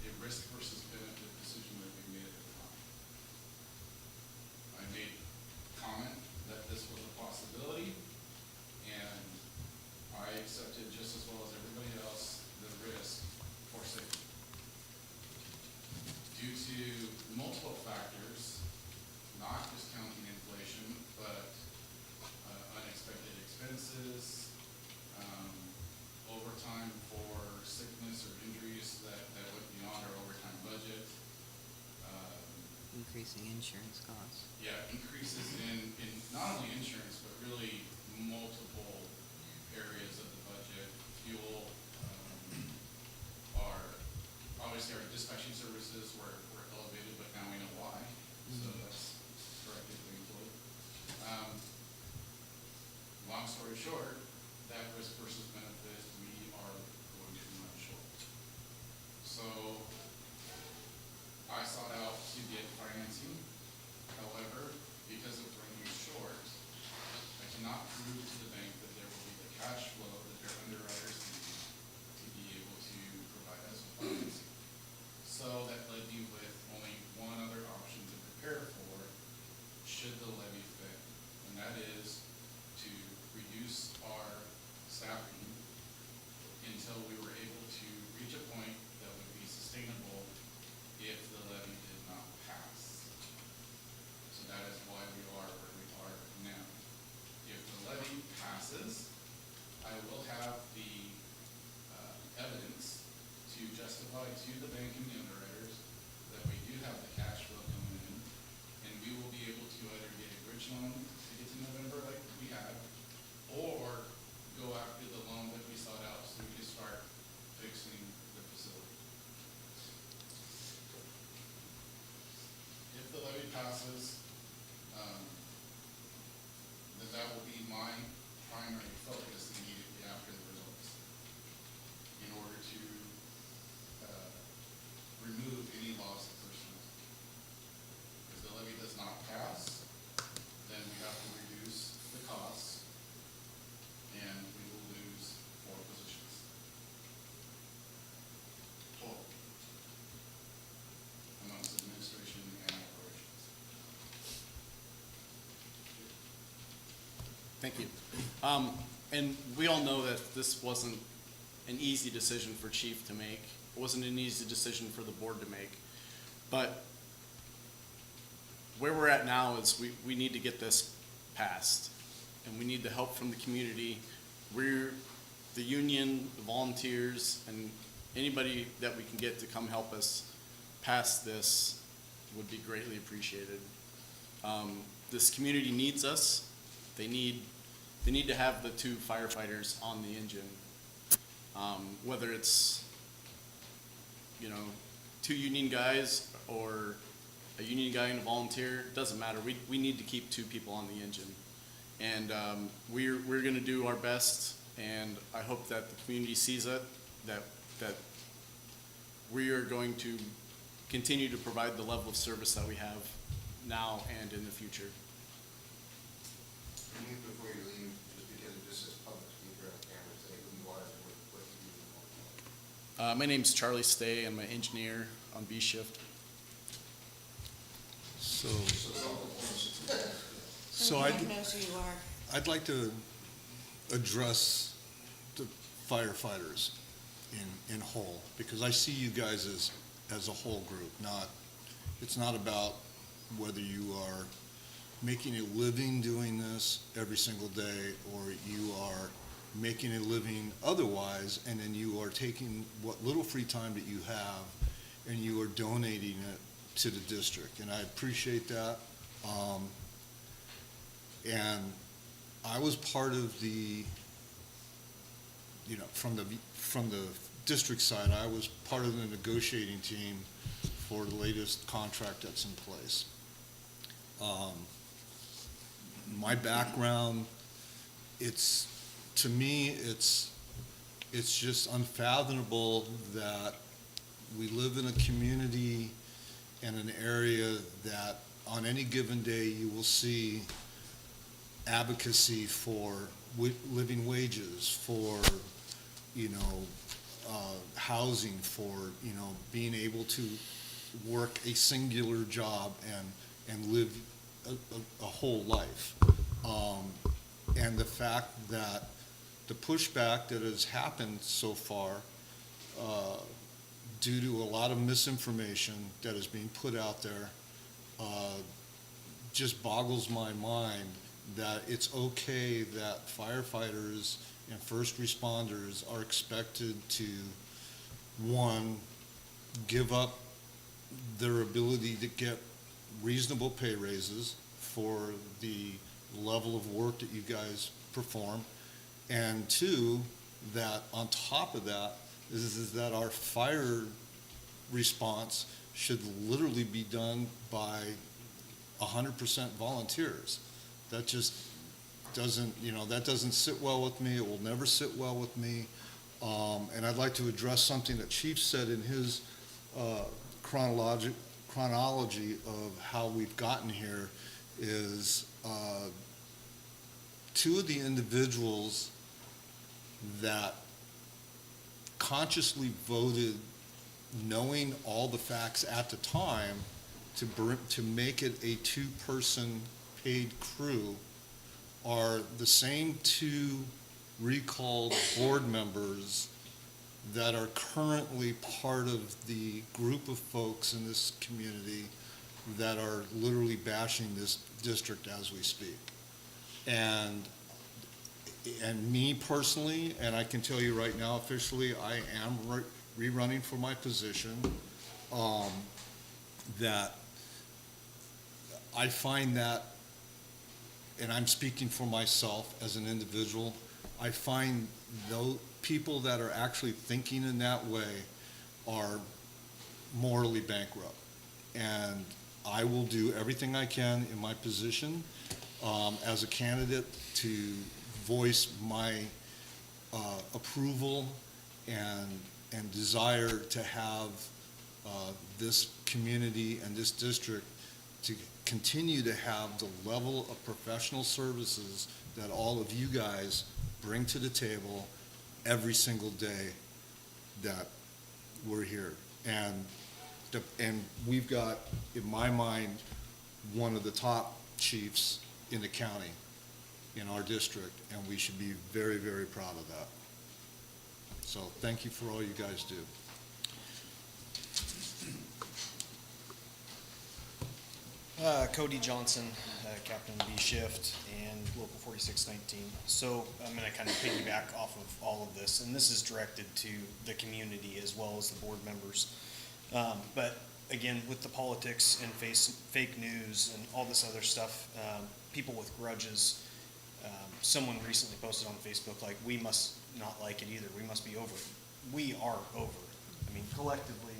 a risk versus benefit decision that we made at the time. I made comment that this was a possibility, and I accepted just as well as everybody else the risk for safety. Due to multiple factors, not just counting inflation, but unexpected expenses, overtime for sickness or injuries that went beyond our overtime budget, Increasing insurance costs. yeah, increases in not only insurance, but really multiple areas of the budget. Fuel, obviously our dispatching services were elevated, but now we know why, so that's corrected thankfully. Long story short, that risk versus benefit, we are going to run short. So I sought out to get financing. However, because of running short, I cannot prove to the bank that there will be the cash flow that their underwriters need to be able to provide us with financing. So that led me with only one other option to prepare for should the levy fail, and that is to reduce our staffing until we were able to reach a point that would be sustainable if the levy did not pass. So that is why we are where we are now. If the levy passes, I will have the evidence to justify to the bank and the underwriters that we do have the cash flow coming in, and we will be able to either get a bridge loan to get to November like we had, or go after the loan that we sought out so we can start fixing the facility. If the levy passes, then that will be my primary focus immediately after the results, in order to remove any loss of personnel. If the levy does not pass, then we have to reduce the costs, and we will lose 4 positions total amongst administration and operations. Thank you. And we all know that this wasn't an easy decision for Chief to make. It wasn't an easy decision for the board to make. But where we're at now is we need to get this passed. And we need the help from the community. We're the union, the volunteers, and anybody that we can get to come help us pass this would be greatly appreciated. This community needs us. They need to have the 2 firefighters on the engine. Whether it's, 2 union guys or a union guy and a volunteer, doesn't matter. We need to keep 2 people on the engine. And we're gonna do our best, and I hope that the community sees it, that we are going to continue to provide the level of service that we have now and in the future. Can you, before you leave, just because it just says public speaker on the camera, say who you are and what you do? My name's Charlie Stay. I'm an engineer on B shift. So Everyone knows who you are. I'd like to address the firefighters in whole, because I see you guys as a whole group, it's not about whether you are making a living doing this every single day, or you are making a living otherwise, and then you are taking what little free time that you have and you are donating it to the district, and I appreciate that. And I was part of the, from the district side, I was part of the negotiating team for the latest contract that's in place. My background, to me, it's just unfathomable that we live in a community and an area that on any given day you will see advocacy for living wages, for, housing, for, being able to work a singular job and live a whole life. And the fact that the pushback that has happened so far, due to a lot of misinformation that is being put out there, just boggles my mind that it's okay that firefighters and first responders are expected to, one, give up their ability to get reasonable pay raises for the level of work that you guys perform, and two, that on top of that is that our fire response should literally be done by 100% volunteers. That just doesn't, that doesn't sit well with me. It will never sit well with me. And I'd like to address something that Chief said in his chronology of how we've gotten here is two of the individuals that consciously voted, knowing all the facts at the time, to make it a two-person paid crew are the same two recalled board members that are currently part of the group of folks in this community that are literally bashing this district as we speak. And me personally, and I can tell you right now officially, I am rerunning for my position, that I find that, and I'm speaking for myself as an individual, I find those people that are actually thinking in that way are morally bankrupt. And I will do everything I can in my position as a candidate to voice my approval and desire to have this community and this district to continue to have the level of professional services that all of you guys bring to the table every single day that we're here. And we've got, in my mind, one of the top chiefs in the county, in our district, and we should be very, very proud of that. So thank you for all you guys do. Cody Johnson, Captain B Shift, and Local 4619. So I'm going to kind of piggyback off of all of this, and this is directed to the community as well as the board members. But again, with the politics and fake news and all this other stuff, people with grudges, someone recently posted on Facebook, like, we must not like it either. We must be over it. We are over it. I mean, collectively,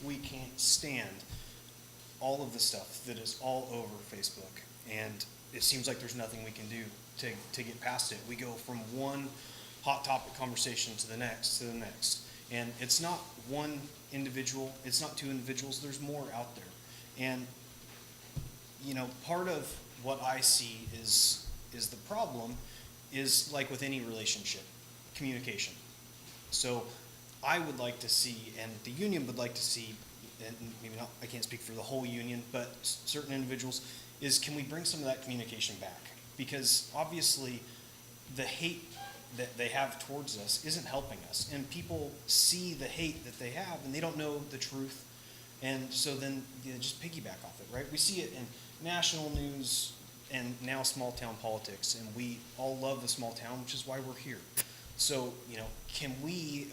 we can't stand all of the stuff that is all over Facebook, and it seems like there's nothing we can do to get past it. We go from one hot topic conversation to the next, and it's not one individual, it's not two individuals, there's more out there. And, part of what I see is the problem is, like with any relationship, communication. So I would like to see, and the union would like to see, and maybe not, I can't speak for the whole union, but certain individuals, is can we bring some of that communication back? Because obviously the hate that they have towards us isn't helping us, and people see the hate that they have and they don't know the truth, and so then they just piggyback off it, right? We see it in national news and now small town politics, and we all love the small town, which is why we're here. So, can we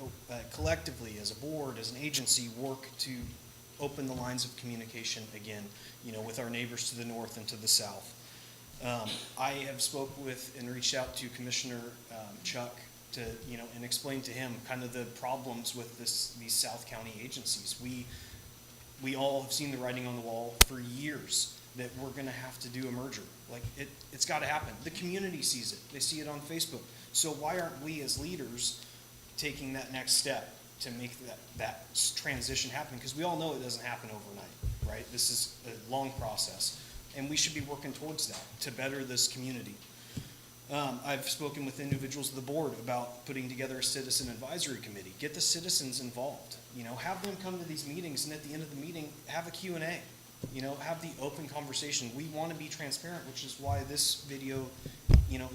collectively as a board, as an agency, work to open the lines of communication again, with our neighbors to the north and to the south? I have spoke with and reached out to Commissioner Chuck to, and explained to him kind of the problems with these South County agencies. We all have seen the writing on the wall for years that we're going to have to do a merger. Like, it's got to happen. The community sees it. They see it on Facebook. So why aren't we as leaders taking that next step to make that transition happen? Because we all know it doesn't happen overnight. right? This is a long process, and we should be working towards that to better this community. I've spoken with individuals of the board about putting together a citizen advisory committee. Get the citizens involved, have them come to these meetings, and at the end of the meeting, have a Q&A. Have the open conversation. We want to be transparent, which is why this video,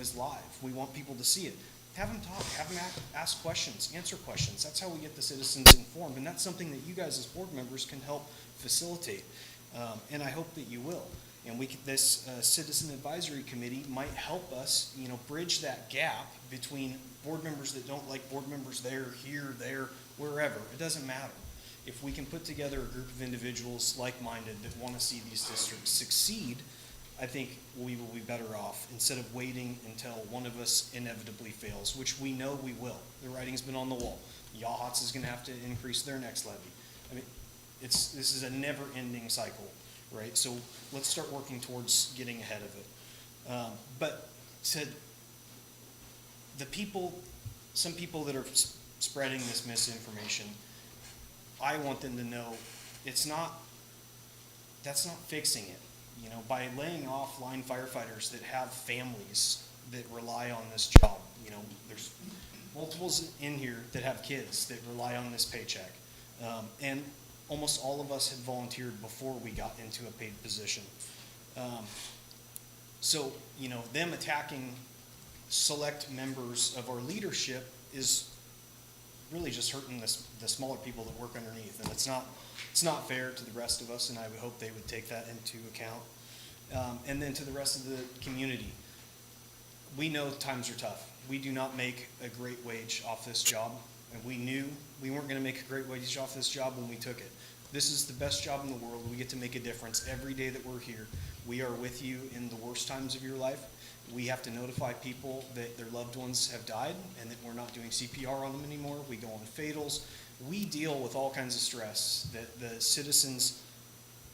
is live. We want people to see it. Have them talk, have them ask questions, answer questions. That's how we get the citizens informed, and that's something that you guys as board members can help facilitate, and I hope that you will. And this citizen advisory committee might help us, bridge that gap between board members that don't like board members there, here, there, wherever. It doesn't matter. If we can put together a group of individuals like-minded that want to see these districts succeed, I think we will be better off instead of waiting until one of us inevitably fails, which we know we will. The writing's been on the wall. Yachats is going to have to increase their next levy. I mean, this is a never-ending cycle, right? So let's start working towards getting ahead of it. But to the people, some people that are spreading this misinformation, I want them to know that's not fixing it. By laying off line firefighters that have families that rely on this job, there's multiples in here that have kids that rely on this paycheck. And almost all of us had volunteered before we got into a paid position. So, them attacking select members of our leadership is really just hurting the smaller people that work underneath, and it's not fair to the rest of us, and I would hope they would take that into account. And then to the rest of the community, we know times are tough. We do not make a great wage off this job, and we knew we weren't going to make a great wage off this job when we took it. This is the best job in the world. We get to make a difference every day that we're here. We are with you in the worst times of your life. We have to notify people that their loved ones have died and that we're not doing CPR on them anymore. We go on fatals. We deal with all kinds of stress that the citizens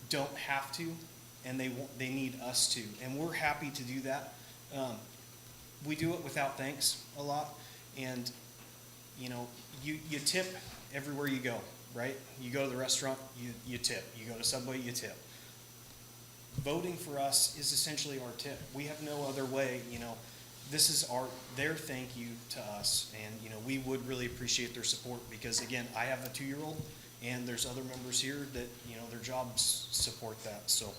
don't have to, and they need us to. And we're happy to do that. We do it without thanks a lot. And, you tip everywhere you go, right? You go to the restaurant, you tip. You go to Subway, you tip. Voting for us is essentially our tip. We have no other way, this is their thank you to us, and we would really appreciate their support because again, I have a 2-year-old and there's other members here that their jobs support that. So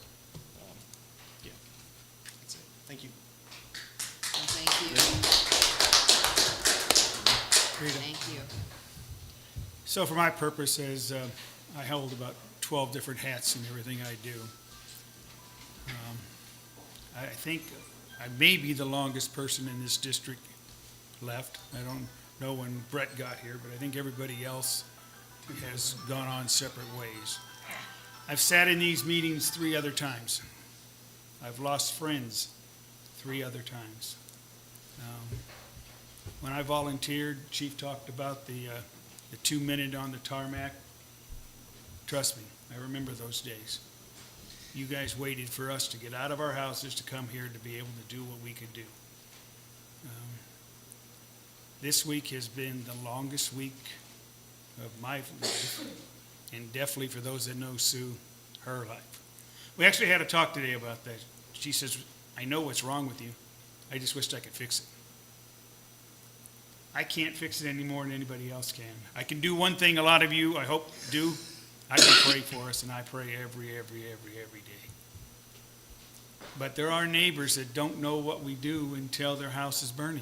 yeah, that's it. Thank you. Well, thank you. Thank you. So for my purposes, I hold about 12 different hats in everything I do. I think I may be the longest person in this district left. I don't know when Brett got here, but I think everybody else has gone on separate ways. I've sat in these meetings 3 other times. I've lost friends 3 other times. When I volunteered, Chief talked about the 2-minute on the tarmac. Trust me, I remember those days. You guys waited for us to get out of our houses to come here to be able to do what we could do. This week has been the longest week of my life, and definitely for those that know Sue, her life. We actually had a talk today about that. She says, I know what's wrong with you. I just wished I could fix it. I can't fix it any more than anybody else can. I can do one thing a lot of you, I hope, do. I can pray for us, and I pray every day. But there are neighbors that don't know what we do until their house is burning.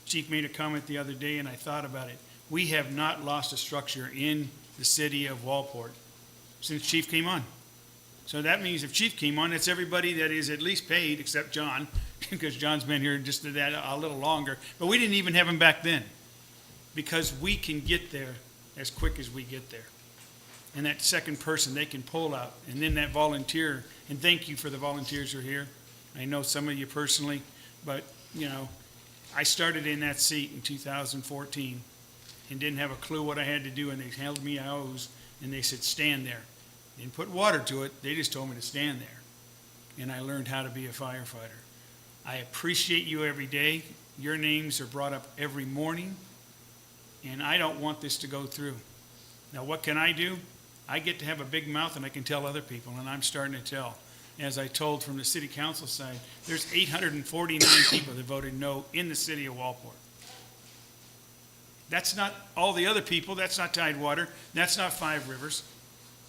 Chief made a comment the other day, and I thought about it. We have not lost a structure in the city of Walport since Chief came on. So that means if Chief came on, that's everybody that is at least paid, except John, because John's been here just that a little longer. But we didn't even have him back then, because we can get there as quick as we get there. And that second person they can pull out, and then that volunteer, and thank you for the volunteers who are here. I know some of you personally, but, I started in that seat in 2014 and didn't have a clue what I had to do, and they held me a hose, and they said, stand there. They didn't put water to it, they just told me to stand there. And I learned how to be a firefighter. I appreciate you every day. Your names are brought up every morning, and I don't want this to go through. Now, what can I do? I get to have a big mouth and I can tell other people, and I'm starting to tell. As I told from the city council side, there's 849 people that voted no in the city of Walport. That's not all the other people, that's not Tidewater, that's not Five Rivers.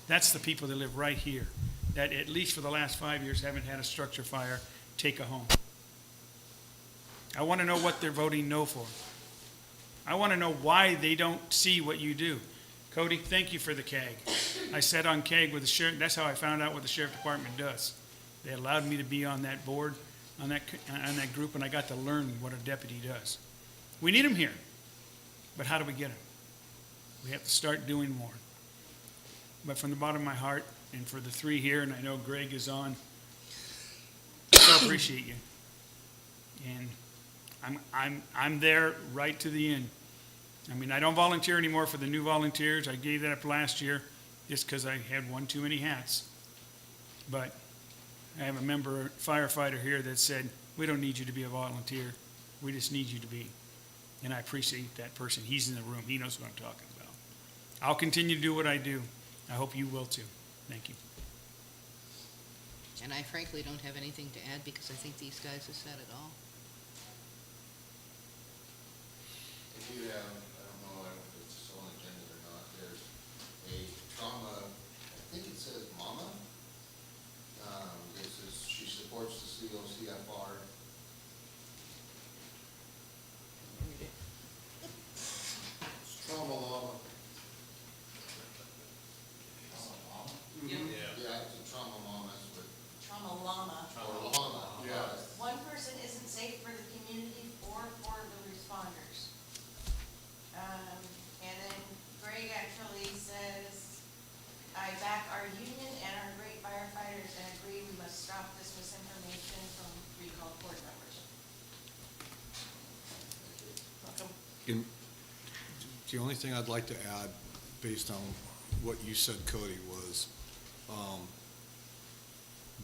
That's the people that live right here, that at least for the last 5 years haven't had a structure fire take a home. I want to know what they're voting no for. I want to know why they don't see what you do. Cody, thank you for the CAG. I sat on CAG with the sheriff, that's how I found out what the sheriff department does. They allowed me to be on that board, on that group, and I got to learn what a deputy does. We need them here, but how do we get them? We have to start doing more. But from the bottom of my heart, and for the three here, and I know Greg is on, I appreciate you. And I'm there right to the end. I mean, I don't volunteer anymore for the new volunteers. I gave that up last year just because I had one too many hats. But I have a member firefighter here that said, we don't need you to be a volunteer. We just need you to be. And I appreciate that person. He's in the room. He knows what I'm talking about. I'll continue to do what I do. I hope you will too. Thank you. And I frankly don't have anything to add because I think these guys have said it all. If you have, I don't know if it's on the agenda or not, there's a trauma, I think it says Mama. This is, she supports the COCFR. Trauma Mama. Yeah, it's a trauma mama, it's with, Trauma llama. or llama, yeah. One person isn't safe for the community or for the responders. And then Greg actually says, I back our union and our great firefighters and agree we must stop this misinformation from recalled board members. Welcome. The only thing I'd like to add, based on what you said, Cody, was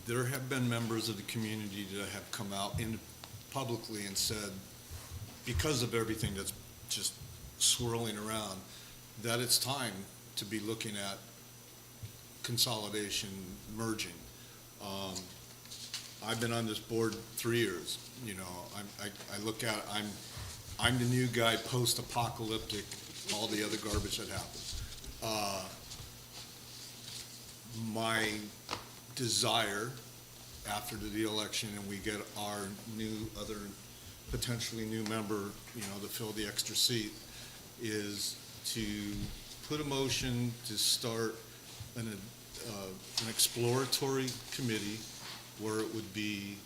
there have been members of the community that have come out publicly and said, because of everything that's just swirling around, that it's time to be looking at consolidation, merging. I've been on this board 3 years. You know, I look at it, I'm the new guy post-apocalyptic, all the other garbage that happened. My desire after the election and we get our potentially new member, you know, to fill the extra seat, is to put a motion to start an exploratory committee where it would be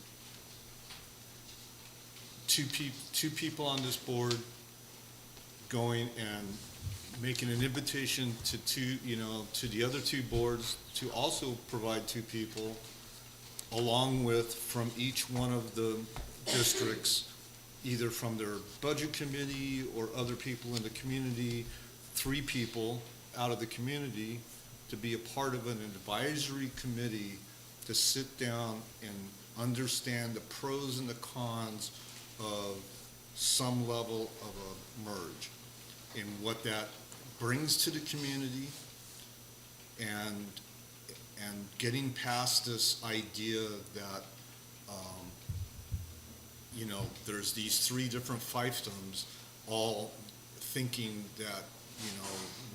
two people on this board going and making an invitation to to the other two boards to also provide two people, along with from each one of the districts, either from their budget committee or other people in the community, 3 people out of the community to be a part of an advisory committee to sit down and understand the pros and the cons of some level of a merge and what that brings to the community, and getting past this idea that there's these 3 different fiefdoms all thinking that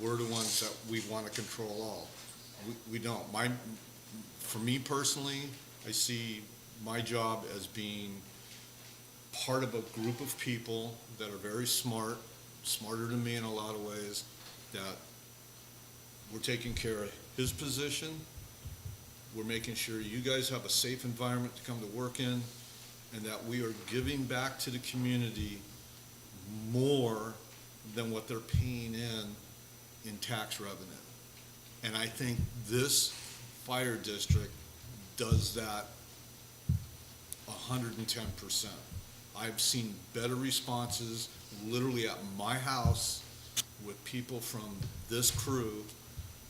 we're the ones that we want to control all. We don't. For me personally, I see my job as being part of a group of people that are very smart, smarter than me in a lot of ways, that we're taking care of his position, we're making sure you guys have a safe environment to come to work in, and that we are giving back to the community more than what they're paying in tax revenue. And I think this fire district does that 110%. I've seen better responses literally at my house with people from this crew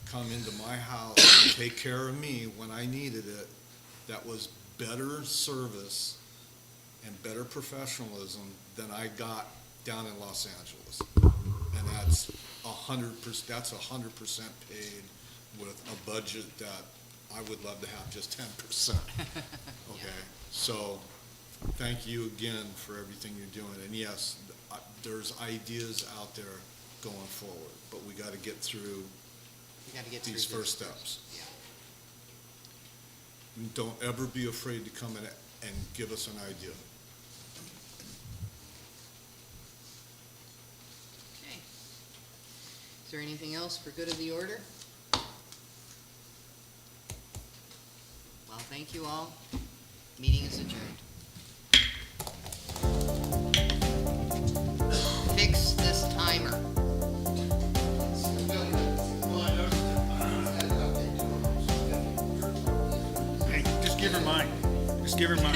come into my house and take care of me when I needed it. That was better service and better professionalism than I got down in Los Angeles. And that's 100%, that's 100% paid with a budget that I would love to have just 10%. Okay, so thank you again for everything you're doing. And yes, there's ideas out there going forward, but we got to get through We gotta get through these this first steps. Yeah. Don't ever be afraid to come in and give us an idea. Okay. Is there anything else for good of the order? Well, thank you all. Meeting is adjourned. Fix this timer. Hey, just give her mine. Just give her mine.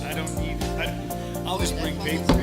I don't need, I'll just bring paper.